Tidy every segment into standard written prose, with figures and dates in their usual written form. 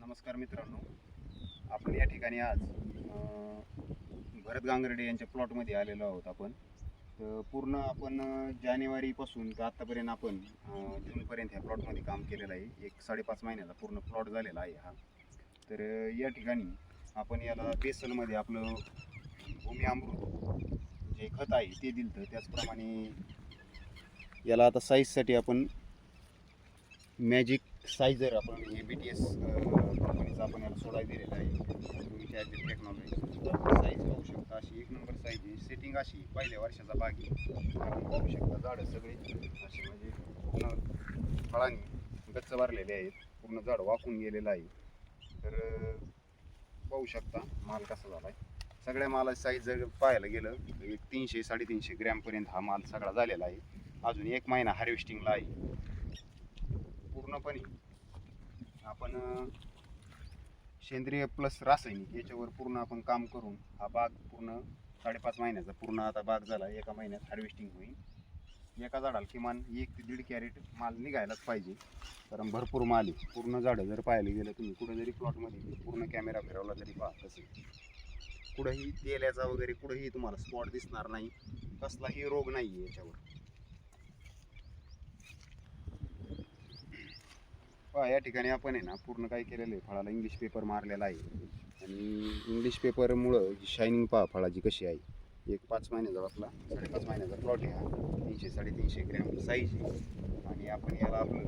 नमस्कार मित्रांनो, आपण या ठिकाणी आज भरत गांगर्डे यांच्या प्लॉटमध्ये आलेलो आहोत. आपण तर पूर्ण आपण जानेवारीपासून तर आत्तापर्यंत आपण जूनपर्यंत ह्या प्लॉटमध्ये काम केलेलं आहे. 1-5.5 महिन्याचा पूर्ण प्लॉट झालेला आहे हा. तर या ठिकाणी आपण याला बेसलमध्ये आपलं भूमी अमृत जे खत आहे ते दिलं. त्याचप्रमाणे याला आता साईजसाठी आपण मॅजिक सायझर आपण हे BTS कंपनीचा आपण याला सोडा दिलेला आहे. तुम्ही चार्जर टेक्नॉलॉजी साईज पाहू शकता. अशी एक नंबर साईज आहे. सेटिंग अशी पहिल्या वर्षाचा बाग आहे. आपण पाहू शकता झाडं सगळे असे म्हणजे पूर्ण फळांनी गच्च भरलेले आहेत. पूर्ण झाड वाकून गेलेलं आहे. तर पाहू शकता माल कसा झाला आहे. सगळ्या मालाची साईज जर पाहायला गेलं तर 300-350 ग्रॅमपर्यंत हा माल सगळा झालेला आहे. अजून 1 महिना हार्वेस्टिंगला आहे. पूर्णपणे आपण सेंद्रिय प्लस रासायनिक याच्यावर पूर्ण आपण काम करून हा बाग पूर्ण 5.5 महिन्याचा पूर्ण आता बाग झाला. 1 महिन्यात हार्वेस्टिंग होईल. एका झाडाला किमान 1 ते 1.5 कॅरेट माल निघायलाच पाहिजे, कारण भरपूर माल आहे. पूर्ण झाडं जर पाहायला गेलं तुम्ही कुठं जरी प्लॉटमध्ये पूर्ण कॅमेरा फिरवला तरी पहा तसे कुठंही तेल्याचा वगैरे कुठंही तुम्हाला स्पॉट दिसणार नाही. कसलाही रोग नाही आहे याच्यावर. या ठिकाणी आपण आहे ना पूर्ण काय केलेलं आहे, फळाला इंग्लिश पेपर मारलेला आहे. आणि इंग्लिश पेपरमुळं जी शायनिंग पहा फळाची कशी आहे. 5 महिन्याचा आपला 5.5 महिन्याचा प्लॉट आहे हा. 300-350 ग्रॅम साईज आहे. आणि आपण याला आपलं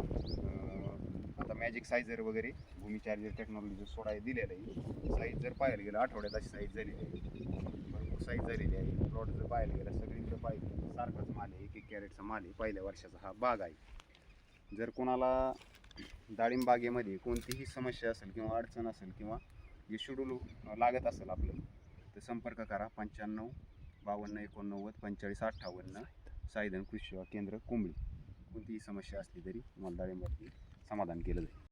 आता मॅजिक सायझर वगैरे भूमी चार्जर टेक्नॉलॉजीचा सोडा दिलेला आहे. साईज जर पाहायला गेलं आठवड्यात अशी साईज झालेली आहे. भरपूर साईज झालेली आहे. प्लॉट जर पाहायला गेलं सगळीकडे पाहिजे सारखाच माल आहे. 1-1 कॅरेटचा माल आहे. पहिल्या वर्षाचा हा बाग आहे. जर कोणाला डाळिंब बागेमध्ये कोणतीही समस्या असेल किंवा अडचण असेल किंवा जे शेड्यूल लागत असेल आपलं तर संपर्क करा. 95-52-89-45-58 सायधन कृषी सेवा केंद्र, कोंबडी. कोणतीही समस्या असली तरी तुम्हाला डाळिंबाची समाधान केलं जाईल.